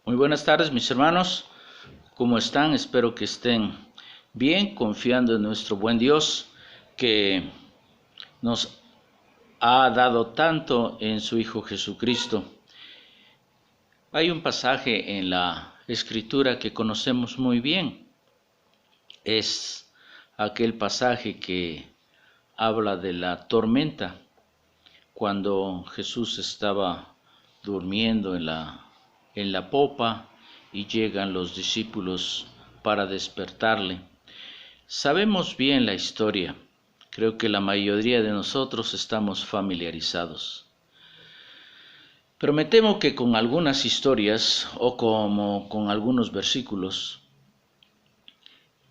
Muy buenas tardes, mis hermanos. ¿Cómo están? Espero que estén bien, confiando en nuestro buen Dios que nos ha dado tanto en su Hijo Jesucristo. Hay un pasaje en la Escritura que conocemos muy bien. Es aquel pasaje que habla de la tormenta, cuando Jesús estaba durmiendo en la popa y llegan los discípulos para despertarle. Sabemos bien la historia, creo que la mayoría de nosotros estamos familiarizados. Pero me temo que con algunas historias o como con algunos versículos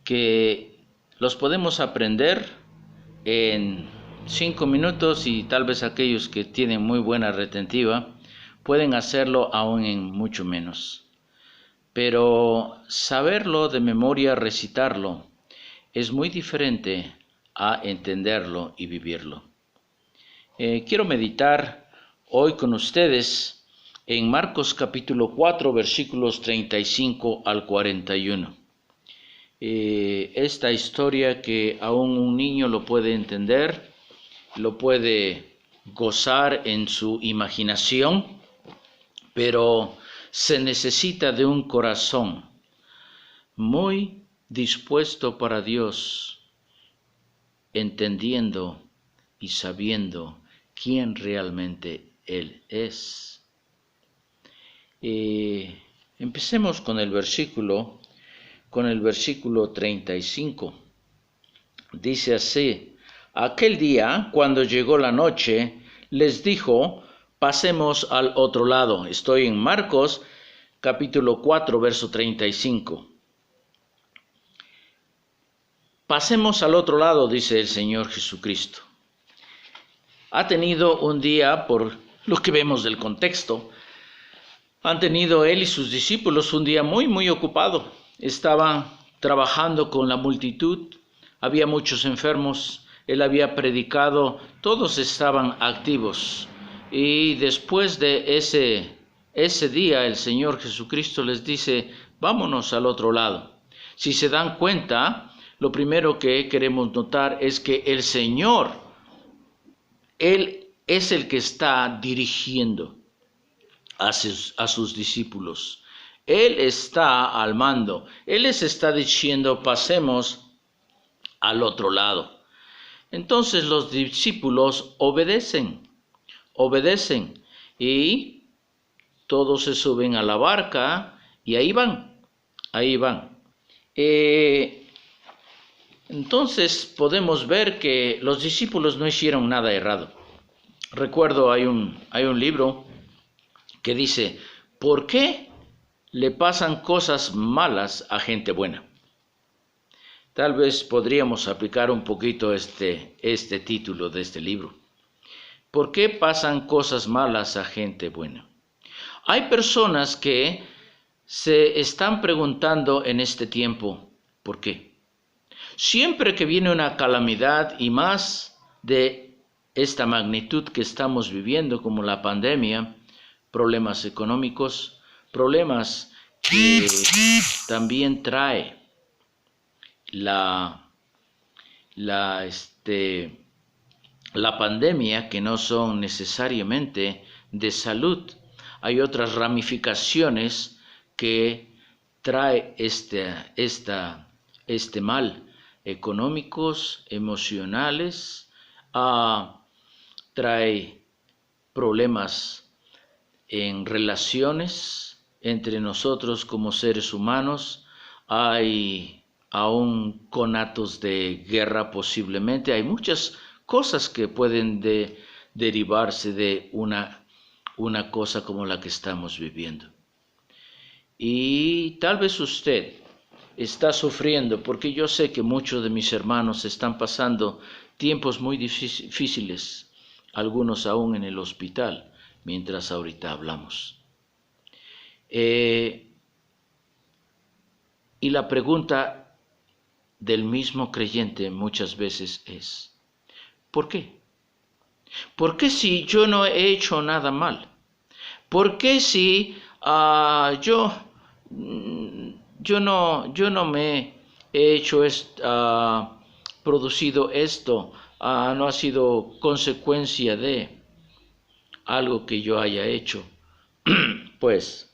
que los podemos aprender en 5 minutos y tal vez aquellos que tienen muy buena retentiva pueden hacerlo aún en mucho menos. Pero saberlo de memoria, recitarlo, es muy diferente a entenderlo y vivirlo. Quiero meditar hoy con ustedes en Marcos capítulo 4, versículos 35 al 41. Esta historia que aún un niño lo puede entender, lo puede gozar en su imaginación, pero se necesita de un corazón muy dispuesto para Dios, entendiendo y sabiendo quién realmente Él es. Empecemos con el versículo 35. Dice así: aquel día, cuando llegó la noche, les dijo: pasemos al otro lado. Estoy en Marcos capítulo 4, verso 35. Pasemos al otro lado, dice el Señor Jesucristo. Ha tenido un día, por lo que vemos del contexto, han tenido él y sus discípulos un día muy ocupado. Estaban trabajando con la multitud, había muchos enfermos, él había predicado, todos estaban activos. Y después de ese día el Señor Jesucristo les dice: vámonos al otro lado. Si se dan cuenta, lo primero que queremos notar es que el Señor, Él es el que está dirigiendo a sus discípulos. Él está al mando. Él les está diciendo: pasemos al otro lado. Entonces los discípulos obedecen y todos se suben a la barca y ahí van. Entonces podemos ver que los discípulos no hicieron nada errado. Recuerdo, hay un libro que dice: ¿por qué le pasan cosas malas a gente buena? Tal vez podríamos aplicar un poquito este título de este libro. ¿Por qué pasan cosas malas a gente buena? Hay personas que se están preguntando en este tiempo: ¿por qué? Siempre que viene una calamidad, y más de esta magnitud que estamos viviendo, como la pandemia, problemas económicos, problemas que también trae la pandemia, que no son necesariamente de salud. Hay otras ramificaciones que trae este mal, económicos, emocionales, trae problemas en relaciones entre nosotros como seres humanos. Hay aún conatos de guerra posiblemente. Hay muchas cosas que pueden derivarse de una cosa como la que estamos viviendo. Y tal vez usted está sufriendo, porque yo sé que muchos de mis hermanos están pasando tiempos muy difíciles, algunos aún en el hospital, mientras ahorita hablamos. Y la pregunta del mismo creyente muchas veces es: ¿por qué? ¿Por qué si yo no he hecho nada mal? ¿Por qué si yo yo no me he hecho producido esto, no ha sido consecuencia de algo que yo haya hecho. Pues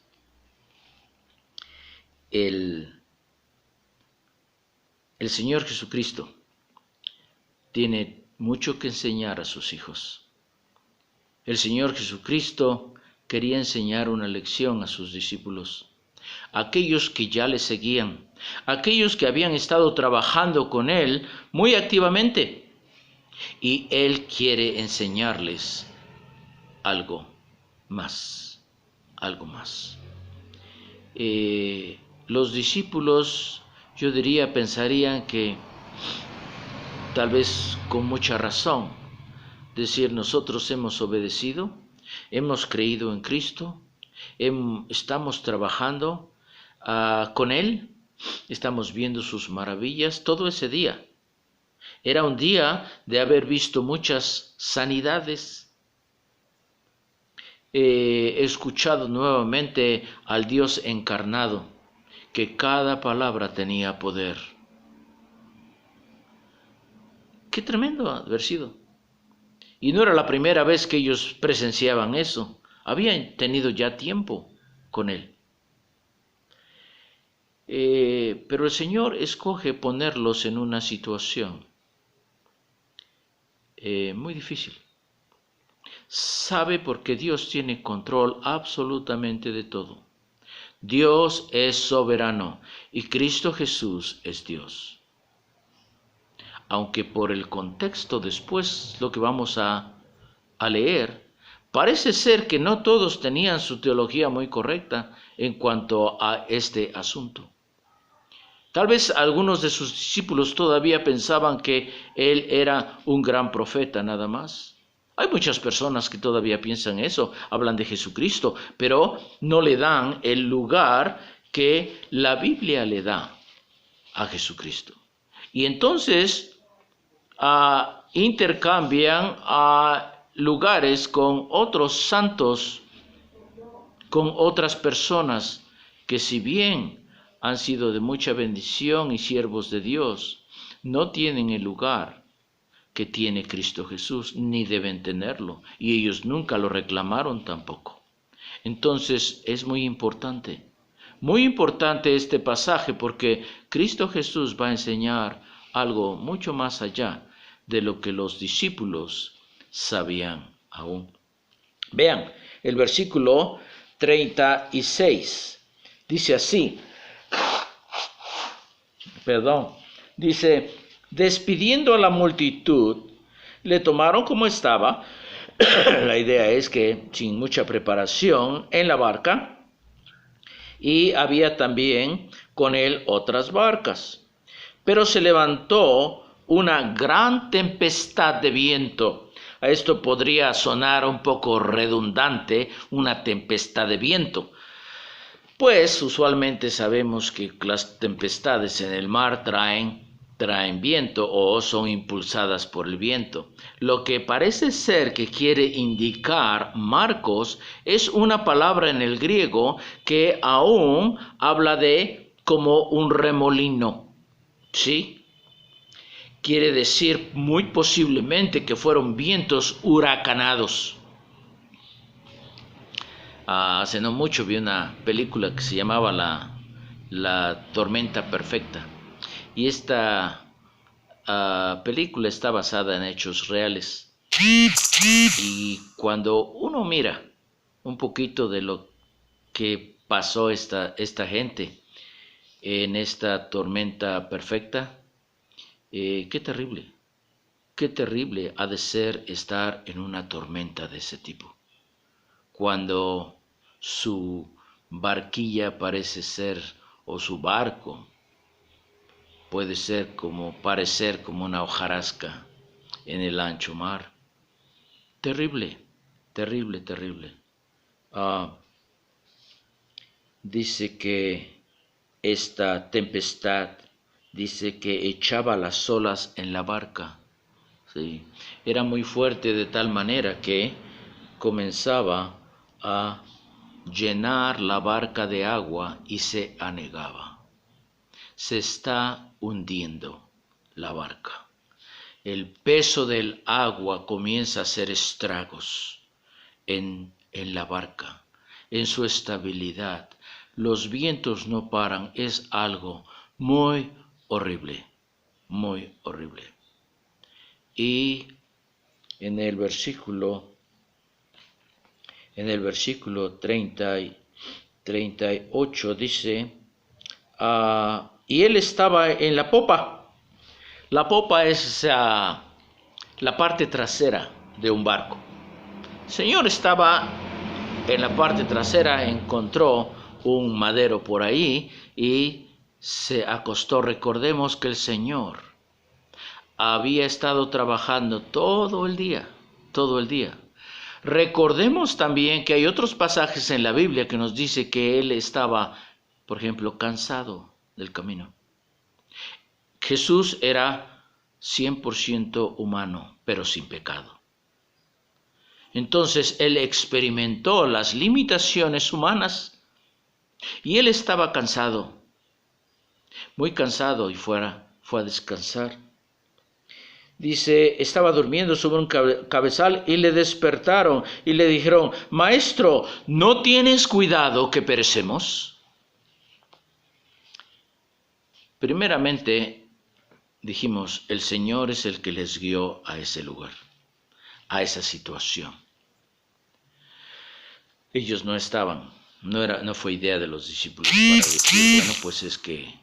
el Señor Jesucristo tiene mucho que enseñar a sus hijos. El Señor Jesucristo quería enseñar una lección a sus discípulos, aquellos que ya le seguían, aquellos que habían estado trabajando con Él muy activamente, y Él quiere enseñarles algo más, algo más. Los discípulos, yo diría, pensarían que tal vez con mucha razón, decir, nosotros hemos obedecido, hemos creído en Cristo, estamos trabajando con Él, estamos viendo sus maravillas todo ese día. Era un día de haber visto muchas sanidades. He escuchado nuevamente al Dios encarnado, que cada palabra tenía poder. Qué tremendo haber sido. Y no era la primera vez que ellos presenciaban eso. Habían tenido ya tiempo con Él. Pero el Señor escoge ponerlos en una situación muy difícil. Sabe porque Dios tiene control absolutamente de todo. Dios es soberano y Cristo Jesús es Dios. Aunque por el contexto después, lo que vamos a leer, parece ser que no todos tenían su teología muy correcta en cuanto a este asunto. Tal vez algunos de sus discípulos todavía pensaban que Él era un gran profeta nada más. Hay muchas personas que todavía piensan eso, hablan de Jesucristo, pero no le dan el lugar que la Biblia le da a Jesucristo. Y entonces intercambian lugares con otros santos, con otras personas que, si bien han sido de mucha bendición y siervos de Dios, no tienen el lugar que tiene Cristo Jesús, ni deben tenerlo, y ellos nunca lo reclamaron tampoco. Entonces es muy importante este pasaje, porque Cristo Jesús va a enseñar algo mucho más allá de lo que los discípulos sabían aún. Vean, el versículo 36 dice así, dice, despidiendo a la multitud, le tomaron como estaba. La idea es que sin mucha preparación en la barca, y había también con él otras barcas. Pero se levantó una gran tempestad de viento. A esto podría sonar un poco redundante, una tempestad de viento. Pues usualmente sabemos que las tempestades en el mar traen viento o son impulsadas por el viento. Lo que parece ser que quiere indicar Marcos es una palabra en el griego que aún habla de como un remolino, ¿sí? Quiere decir muy posiblemente que fueron vientos huracanados. Hace no mucho vi una película que se llamaba La Tormenta Perfecta. Y esta película está basada en hechos reales. Y cuando uno mira un poquito de lo que pasó esta gente en esta tormenta perfecta, qué terrible ha de ser estar en una tormenta de ese tipo. Cuando su barquilla parece ser, o su barco, puede parecer como una hojarasca en el ancho mar. Terrible. Dice que esta tempestad, dice que echaba las olas en la barca. ¿Sí? Era muy fuerte de tal manera que comenzaba a llenar la barca de agua y se anegaba. Se está hundiendo la barca. El peso del agua comienza a hacer estragos en la barca, en su estabilidad. Los vientos no paran, es algo muy horrible, muy horrible. Y en el versículo 38 dice, y él estaba en la popa. La popa es la parte trasera de un barco. El Señor estaba en la parte trasera, encontró un madero por ahí y se acostó. Recordemos que el Señor había estado trabajando todo el día. Recordemos también que hay otros pasajes en la Biblia que nos dice que Él estaba, por ejemplo, cansado del camino. Jesús era 100% humano, pero sin pecado. Entonces Él experimentó las limitaciones humanas y Él estaba cansado, muy cansado, y fue a descansar. Dice, estaba durmiendo sobre un cabezal y le despertaron y le dijeron, Maestro, ¿no tienes cuidado que perecemos? Primeramente, dijimos, el Señor es el que les guió a ese lugar, a esa situación. Ellos no estaban, no fue idea de los discípulos para decir, bueno, pues es que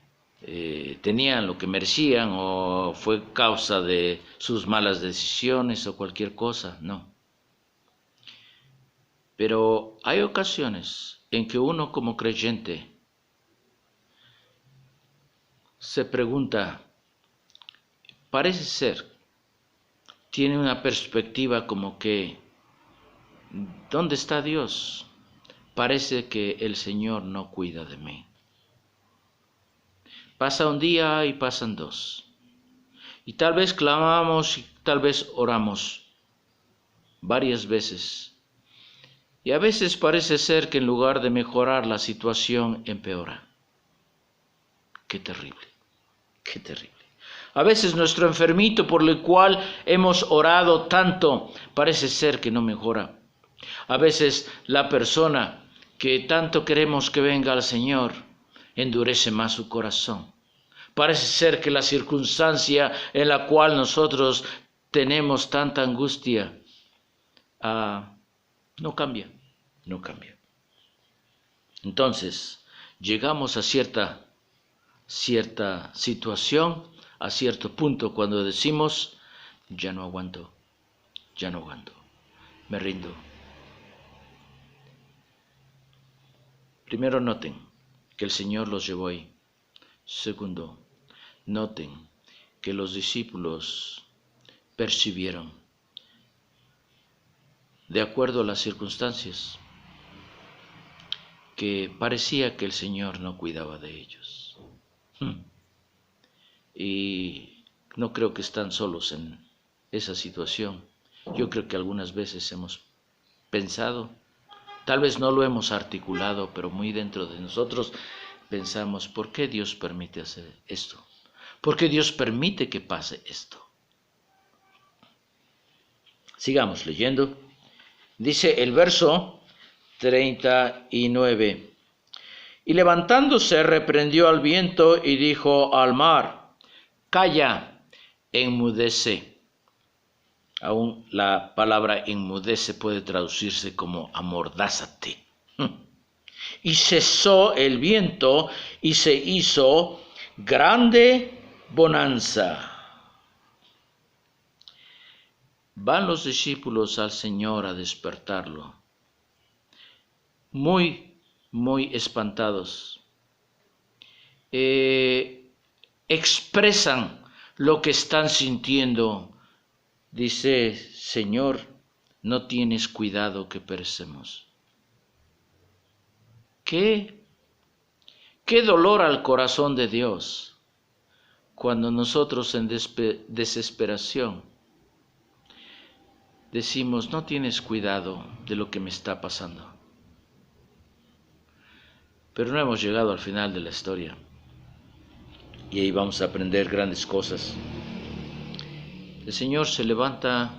tenían lo que merecían o fue causa de sus malas decisiones o cualquier cosa, no. Pero hay ocasiones en que uno como creyente se pregunta, parece ser, tiene una perspectiva como que, ¿dónde está Dios? Parece que el Señor no cuida de mí. Pasa un día y pasan dos. Y tal vez clamamos y tal vez oramos varias veces. Y a veces parece ser que en lugar de mejorar la situación empeora. Qué terrible, qué terrible. A veces nuestro enfermito por el cual hemos orado tanto parece ser que no mejora. A veces la persona que tanto queremos que venga al Señor endurece más su corazón. Parece ser que la circunstancia en la cual nosotros tenemos tanta angustia no cambia. Entonces, llegamos a cierta situación, a cierto punto cuando decimos, ya no aguanto, me rindo. Primero noten que el Señor los llevó ahí. Segundo, noten que los discípulos percibieron, de acuerdo a las circunstancias, que parecía que el Señor no cuidaba de ellos. Y no creo que están solos en esa situación. Yo creo que algunas veces hemos pensado, tal vez no lo hemos articulado, pero muy dentro de nosotros pensamos, ¿por qué Dios permite hacer esto? ¿Por qué Dios permite que pase esto? Sigamos leyendo. Dice el verso 39. Y levantándose reprendió al viento y dijo al mar, calla, enmudece. Aún la palabra enmudece puede traducirse como amordázate. Y cesó el viento y se hizo grande bonanza. Van los discípulos al Señor a despertarlo, muy espantados. Expresan lo que están sintiendo. Dice, Señor, no tienes cuidado que perecemos. ¿Qué dolor al corazón de Dios cuando nosotros en desesperación decimos, no tienes cuidado de lo que me está pasando. Pero no hemos llegado al final de la historia. Y ahí vamos a aprender grandes cosas. El Señor se levanta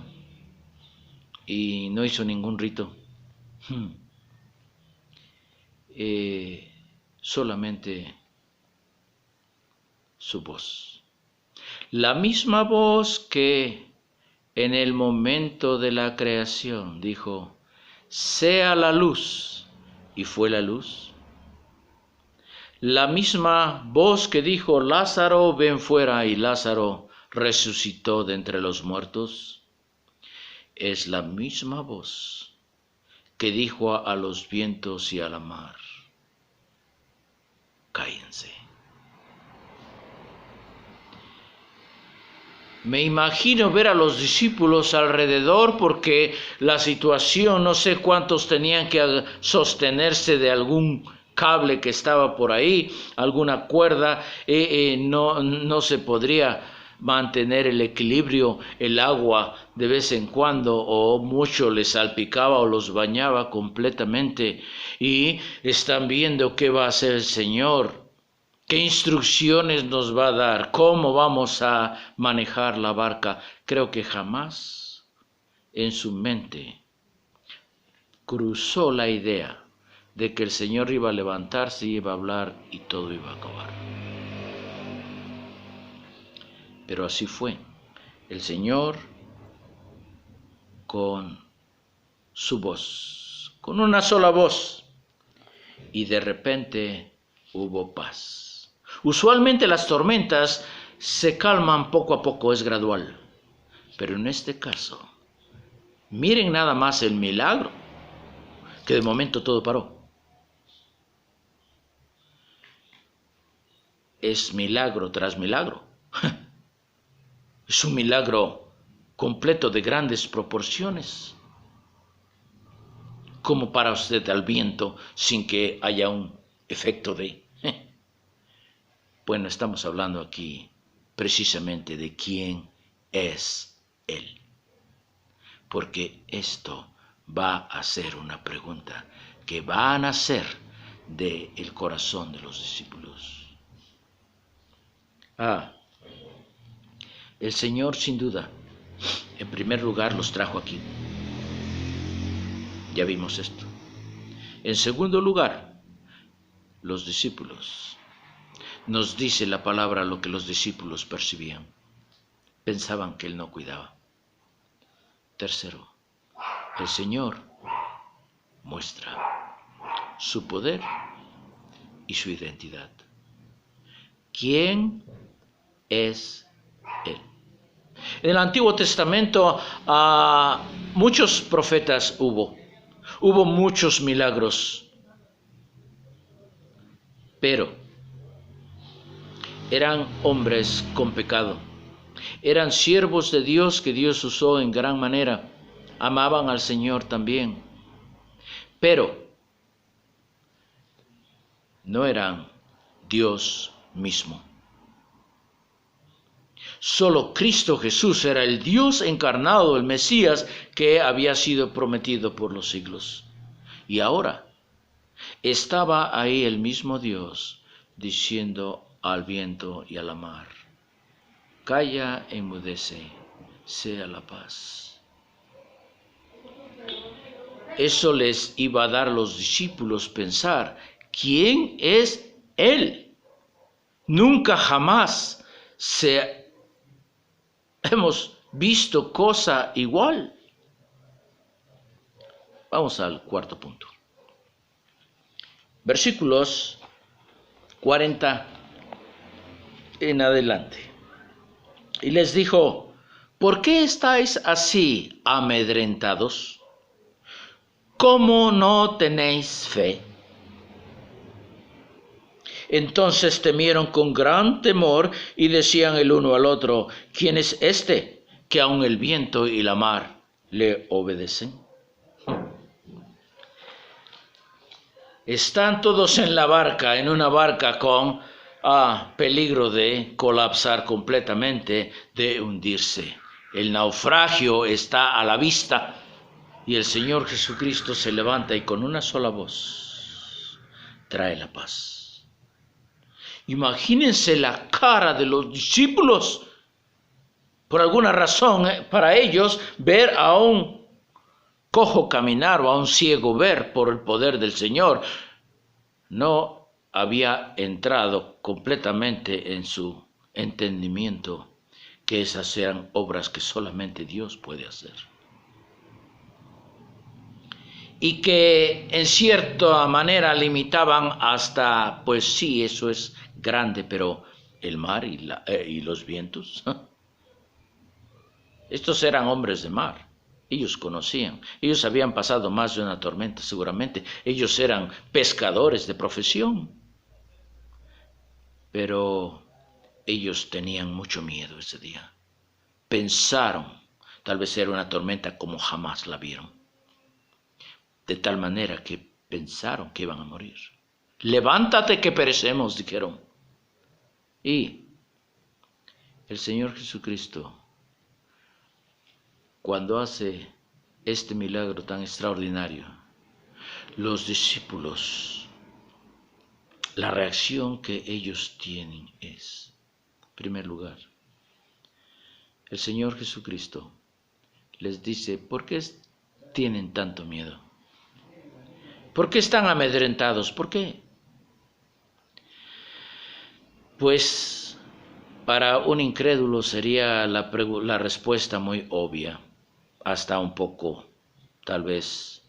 y no hizo ningún rito. Solamente su voz. La misma voz que en el momento de la creación dijo, sea la luz, y fue la luz. La misma voz que dijo, Lázaro, ven fuera, y Lázaro resucitó de entre los muertos, es la misma voz que dijo a los vientos y a la mar, cállense. Me imagino ver a los discípulos alrededor porque la situación, no sé cuántos tenían que sostenerse de algún cable que estaba por ahí, alguna cuerda, no se podría mantener el equilibrio, el agua de vez en cuando o mucho les salpicaba o los bañaba completamente y están viendo qué va a hacer el Señor. ¿Qué instrucciones nos va a dar? ¿Cómo vamos a manejar la barca? Creo que jamás en su mente cruzó la idea de que el Señor iba a levantarse, iba a hablar y todo iba a acabar. Pero así fue. El Señor con su voz, con una sola voz, y de repente hubo paz. Usualmente las tormentas se calman poco a poco, es gradual. Pero en este caso, miren nada más el milagro, que de momento todo paró. Es milagro tras milagro. Es un milagro completo de grandes proporciones. ¿Cómo para usted al viento sin que haya un efecto de... Bueno, estamos hablando aquí precisamente de quién es Él. Porque esto va a ser una pregunta que va a nacer del corazón de los discípulos. El Señor sin duda, en primer lugar, los trajo aquí. Ya vimos esto. En segundo lugar, los discípulos. Nos dice la palabra lo que los discípulos percibían. Pensaban que Él no cuidaba. Tercero, el Señor muestra su poder y su identidad. ¿Quién es Él? En el Antiguo Testamento muchos profetas hubo muchos milagros, pero eran hombres con pecado, eran siervos de Dios que Dios usó en gran manera, amaban al Señor también, pero no eran Dios mismo. Solo Cristo Jesús era el Dios encarnado, el Mesías que había sido prometido por los siglos. Y ahora estaba ahí el mismo Dios diciendo al viento y a la mar, calla, enmudece, sea la paz. Eso les iba a dar a los discípulos pensar, ¿quién es Él? Nunca jamás hemos visto cosa igual. Vamos al cuarto punto. Versículos 40 en adelante. Y les dijo, ¿por qué estáis así amedrentados? ¿Cómo no tenéis fe? Entonces temieron con gran temor y decían el uno al otro, ¿quién es este que aun el viento y la mar le obedecen? Están todos en la barca, en una barca con peligro de colapsar completamente, de hundirse. El naufragio está a la vista y el Señor Jesucristo se levanta y con una sola voz, trae la paz. Imagínense la cara de los discípulos. Por alguna razón, para ellos, ver a un cojo caminar o a un ciego ver por el poder del Señor no había entrado completamente en su entendimiento que esas eran obras que solamente Dios puede hacer. Y que en cierta manera limitaban hasta, pues sí, eso es grande, pero el mar y los vientos. Estos eran hombres de mar, ellos conocían, ellos habían pasado más de una tormenta seguramente, ellos eran pescadores de profesión, pero ellos tenían mucho miedo ese día. Pensaron, tal vez era una tormenta como jamás la vieron, de tal manera que pensaron que iban a morir. Levántate que perecemos, dijeron. Y el Señor Jesucristo, cuando hace este milagro tan extraordinario, los discípulos, la reacción que ellos tienen es, en primer lugar, el Señor Jesucristo les dice, ¿por qué tienen tanto miedo? ¿Por qué están amedrentados? ¿Por qué? Pues para un incrédulo sería la respuesta muy obvia, hasta un poco, tal vez,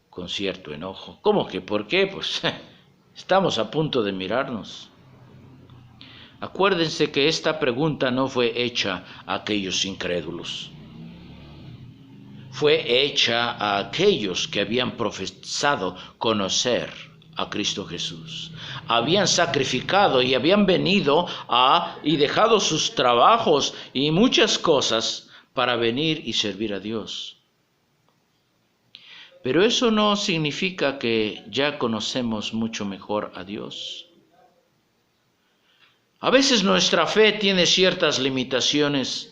con cierto enojo. ¿Cómo que por qué? Pues estamos a punto de mirarnos. Acuérdense que esta pregunta no fue hecha a aquellos incrédulos. Fue hecha a aquellos que habían profesado conocer a Cristo Jesús. Habían sacrificado y habían venido y dejado sus trabajos y muchas cosas para venir y servir a Dios. Pero eso no significa que ya conocemos mucho mejor a Dios. A veces nuestra fe tiene ciertas limitaciones.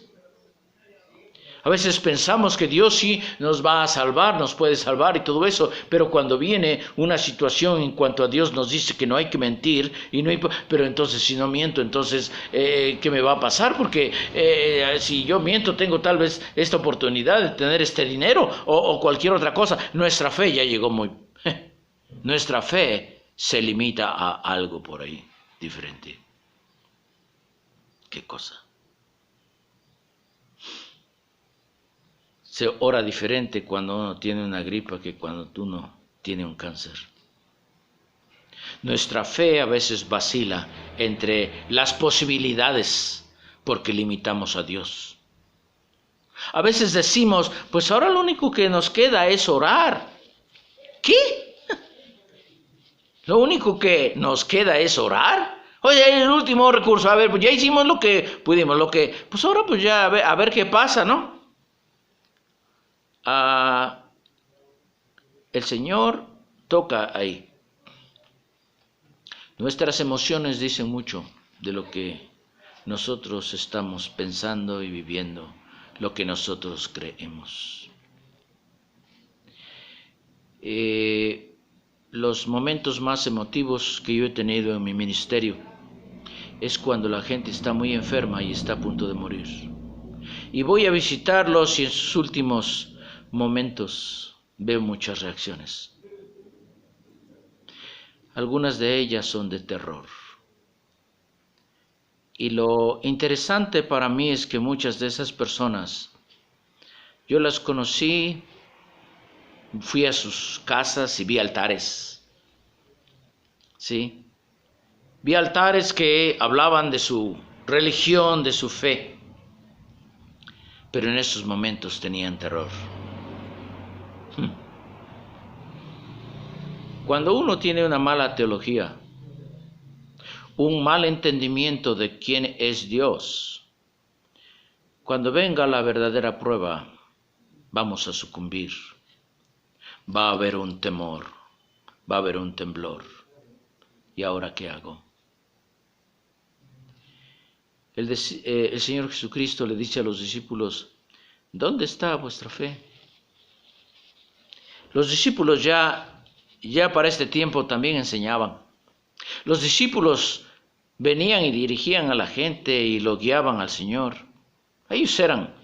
A veces pensamos que Dios sí nos va a salvar, nos puede salvar y todo eso, pero cuando viene una situación en cuanto a Dios nos dice que no hay que mentir, pero entonces si no miento, entonces ¿qué me va a pasar? Porque si yo miento tengo tal vez esta oportunidad de tener este dinero o cualquier otra cosa. Nuestra fe ya llegó muy... Nuestra fe se limita a algo por ahí diferente. ¿Qué cosa? Se ora diferente cuando uno tiene una gripa que cuando uno tiene un cáncer. Nuestra fe a veces vacila entre las posibilidades porque limitamos a Dios. A veces decimos, pues ahora lo único que nos queda es orar. ¿Qué? ¿Lo único que nos queda es orar? Oye, el último recurso, a ver, pues ya hicimos lo que pudimos, pues ahora pues ya a ver qué pasa, ¿no? El Señor toca ahí. Nuestras emociones dicen mucho de lo que nosotros estamos pensando y viviendo, lo que nosotros creemos. Los momentos más emotivos que yo he tenido en mi ministerio es cuando la gente está muy enferma y está a punto de morir. Y voy a visitarlos y en sus últimos momentos veo muchas reacciones. Algunas de ellas son de terror. Y lo interesante para mí es que muchas de esas personas, yo las conocí, fui a sus casas y vi altares. ¿Sí? Vi altares que hablaban de su religión, de su fe. Pero en esos momentos tenían terror. Cuando uno tiene una mala teología, un mal entendimiento de quién es Dios, cuando venga la verdadera prueba, vamos a sucumbir. Va a haber un temor, va a haber un temblor. ¿Y ahora qué hago? El Señor Jesucristo le dice a los discípulos, ¿dónde está vuestra fe? Los discípulos ya para este tiempo también enseñaban. Los discípulos venían y dirigían a la gente y lo guiaban al Señor. Ellos eran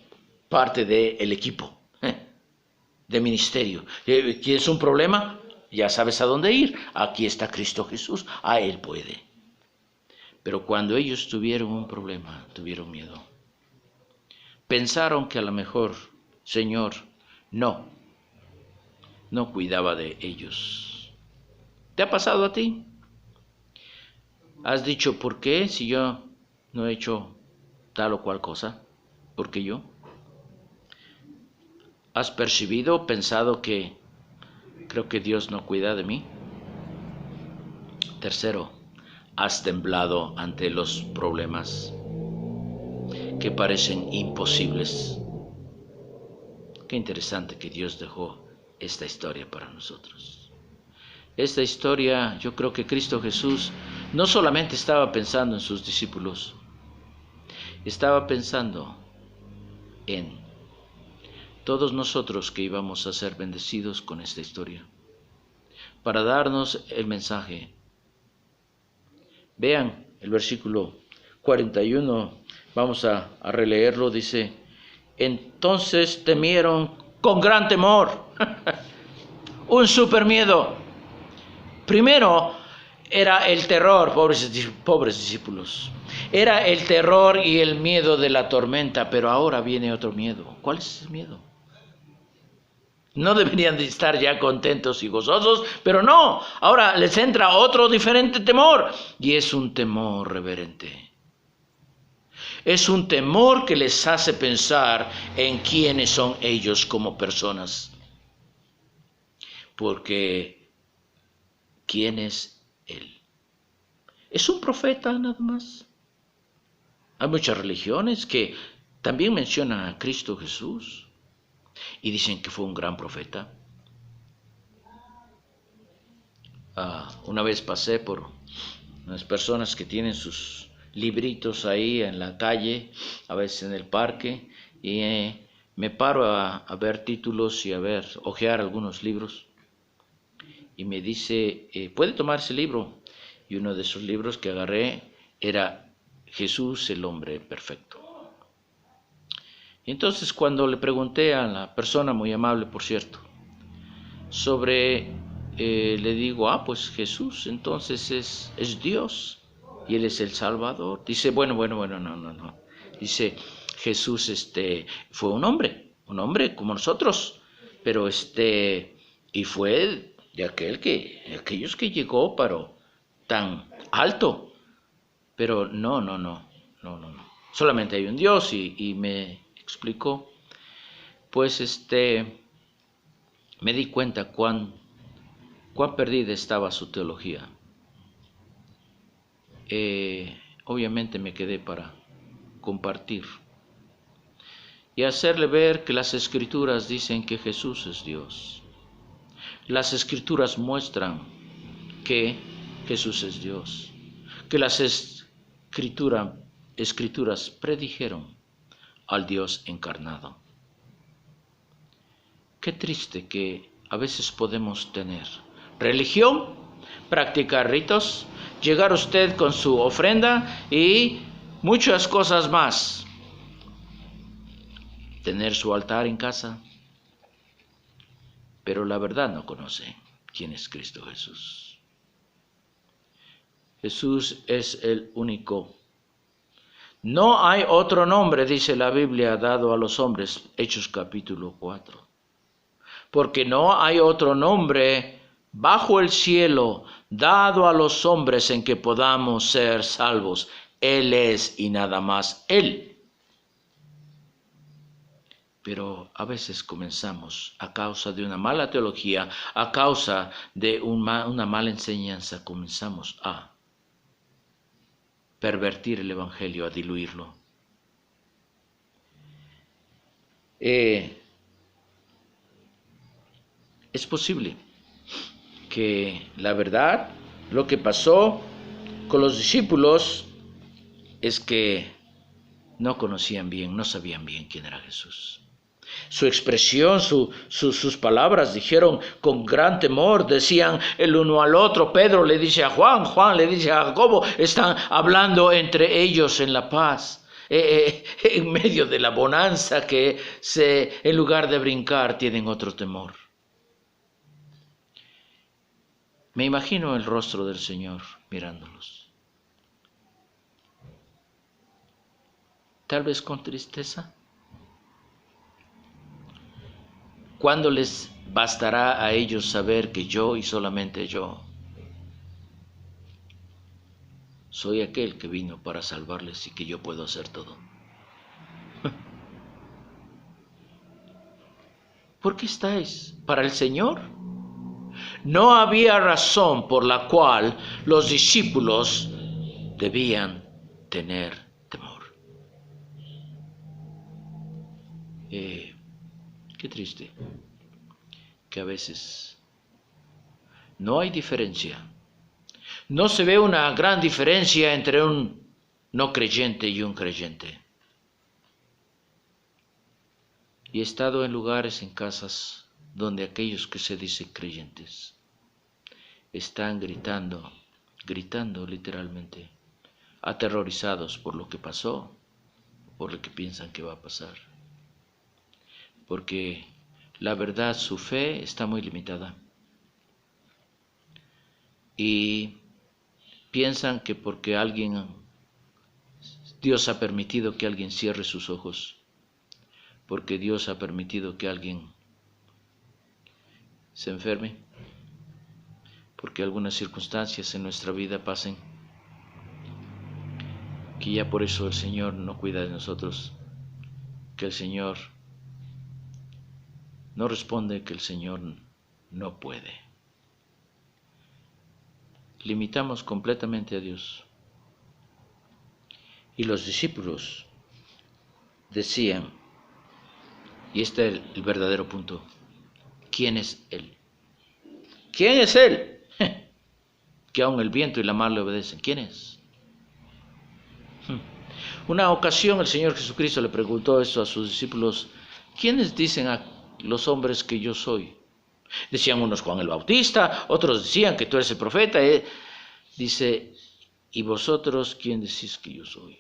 parte del equipo de ministerio. ¿Tienes un problema? Ya sabes a dónde ir. Aquí está Cristo Jesús. A Él puede. Pero cuando ellos tuvieron un problema, tuvieron miedo. Pensaron que a lo mejor, Señor, no cuidaba de ellos. ¿Te ha pasado a ti? ¿Has dicho, ¿por qué si yo no he hecho tal o cual cosa? ¿Por qué yo? ¿Has percibido, pensado que creo que Dios no cuida de mí? Tercero, ¿has temblado ante los problemas que parecen imposibles? Qué interesante que Dios dejó esta historia para nosotros. Esta historia, yo creo que Cristo Jesús no solamente estaba pensando en sus discípulos, estaba pensando en todos nosotros que íbamos a ser bendecidos con esta historia, para darnos el mensaje. Vean el versículo 41, vamos a releerlo, dice: entonces temieron con gran temor, un super miedo. Primero era el terror, pobres discípulos, era el terror y el miedo de la tormenta, pero ahora viene otro miedo. ¿Cuál es ese miedo? No deberían de estar ya contentos y gozosos, pero no, ahora les entra otro diferente temor, y es un temor reverente. Es un temor que les hace pensar en quiénes son ellos como personas. Porque, ¿quién es Él? ¿Es un profeta nada más? Hay muchas religiones que también mencionan a Cristo Jesús y dicen que fue un gran profeta. Una vez pasé por unas personas que tienen sus libritos ahí en la calle, a veces en el parque, y me paro a ver títulos y hojear algunos libros. Y me dice, ¿puede tomar ese libro? Y uno de esos libros que agarré era Jesús, el hombre perfecto. Y entonces cuando le pregunté a la persona, muy amable por cierto, le digo, pues Jesús entonces es Dios y Él es el Salvador. Dice, bueno, no. Dice, Jesús fue un hombre como nosotros, pero y fue de aquellos que llegó para tan alto, pero no. Solamente hay un Dios y me explicó, pues me di cuenta cuán perdida estaba su teología. Obviamente me quedé para compartir y hacerle ver que las Escrituras dicen que Jesús es Dios. Las Escrituras muestran que Jesús es Dios, que las Escrituras predijeron al Dios encarnado. Qué triste que a veces podemos tener religión, practicar ritos, llegar usted con su ofrenda y muchas cosas más. Tener su altar en casa, pero la verdad no conoce quién es Cristo Jesús. Jesús es el único. No hay otro nombre, dice la Biblia, dado a los hombres, Hechos capítulo 4. Porque no hay otro nombre bajo el cielo dado a los hombres en que podamos ser salvos. Él es y nada más Él. Pero a veces comenzamos, a causa de una mala teología, a causa de una mala enseñanza, comenzamos a pervertir el Evangelio, a diluirlo. Es posible que la verdad, lo que pasó con los discípulos, es que no conocían bien, no sabían bien quién era Jesús. Su expresión, sus palabras dijeron con gran temor, decían el uno al otro. Pedro le dice a Juan, Juan le dice a Jacobo, están hablando entre ellos en la paz, en medio de la bonanza que en lugar de brincar tienen otro temor. Me imagino el rostro del Señor mirándolos. Tal vez con tristeza. ¿Cuándo les bastará a ellos saber que yo y solamente yo soy aquel que vino para salvarles y que yo puedo hacer todo? ¿Por qué estáis? ¿Para el Señor? No había razón por la cual los discípulos debían tener temor. Qué triste que a veces no hay diferencia. No se ve una gran diferencia entre un no creyente y un creyente. Y he estado en lugares, en casas, donde aquellos que se dicen creyentes están gritando literalmente, aterrorizados por lo que pasó, por lo que piensan que va a pasar. Porque la verdad, su fe está muy limitada. Y piensan que porque Dios ha permitido que alguien cierre sus ojos, porque Dios ha permitido que alguien se enferme, porque algunas circunstancias en nuestra vida pasen, que ya por eso el Señor no cuida de nosotros, que el Señor no responde, que el Señor no puede. Limitamos completamente a Dios. Y los discípulos decían, y este es el verdadero punto, ¿quién es Él? ¿Quién es Él? Que aun el viento y la mar le obedecen. ¿Quién es? Una ocasión el Señor Jesucristo le preguntó eso a sus discípulos, ¿quiénes dicen a los hombres que yo soy? Decían unos Juan el Bautista, otros decían que tú eres el profeta. Dice, ¿y vosotros quién decís que yo soy?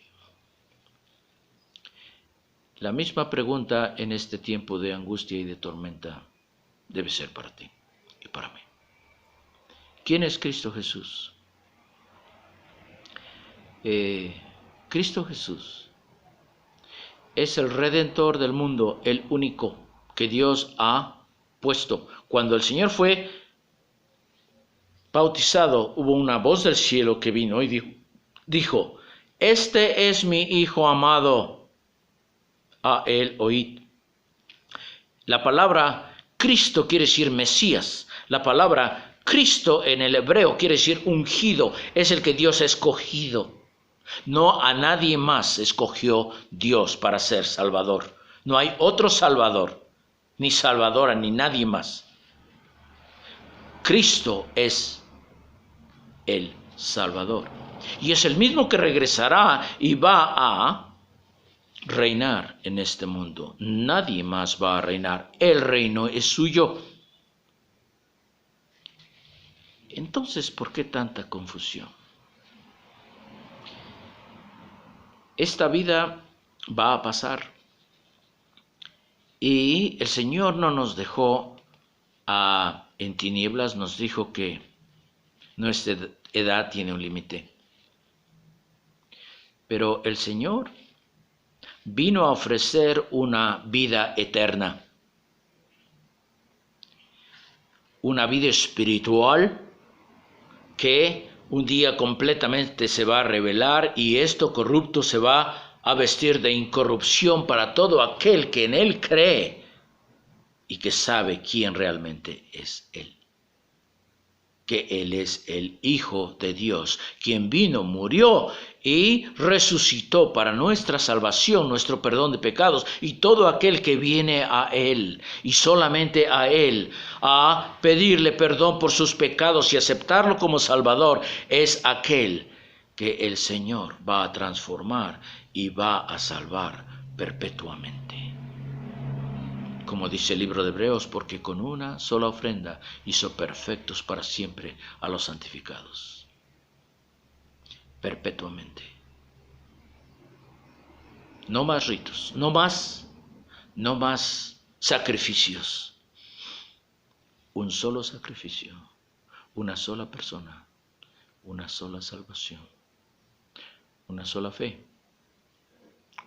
La misma pregunta en este tiempo de angustia y de tormenta debe ser para ti y para mí. ¿Quién es Cristo Jesús? Cristo Jesús es el Redentor del mundo, el único que Dios ha puesto. Cuando el Señor fue bautizado, hubo una voz del cielo que vino y dijo, este es mi Hijo amado, a Él oíd. La palabra Cristo quiere decir Mesías. La palabra Cristo en el hebreo quiere decir ungido, es el que Dios ha escogido. No a nadie más escogió Dios para ser Salvador. No hay otro Salvador, ni Salvadora, ni nadie más. Cristo es el Salvador. Y es el mismo que regresará y va a reinar en este mundo. Nadie más va a reinar. El reino es suyo. Entonces, ¿por qué tanta confusión? Esta vida va a pasar y el Señor no nos dejó en tinieblas, nos dijo que nuestra edad tiene un límite. Pero el Señor vino a ofrecer una vida eterna, una vida espiritual que un día completamente se va a revelar y esto corrupto se va a vestir de incorrupción para todo aquel que en Él cree y que sabe quién realmente es Él. Que Él es el Hijo de Dios, quien vino, murió y resucitó para nuestra salvación, nuestro perdón de pecados, y todo aquel que viene a Él, y solamente a Él, a pedirle perdón por sus pecados y aceptarlo como Salvador, es aquel que el Señor va a transformar y va a salvar perpetuamente. como dice el libro de Hebreos, porque con una sola ofrenda hizo perfectos para siempre a los santificados, perpetuamente. No más ritos, no más sacrificios. Un solo sacrificio, una sola persona, una sola salvación, una sola fe.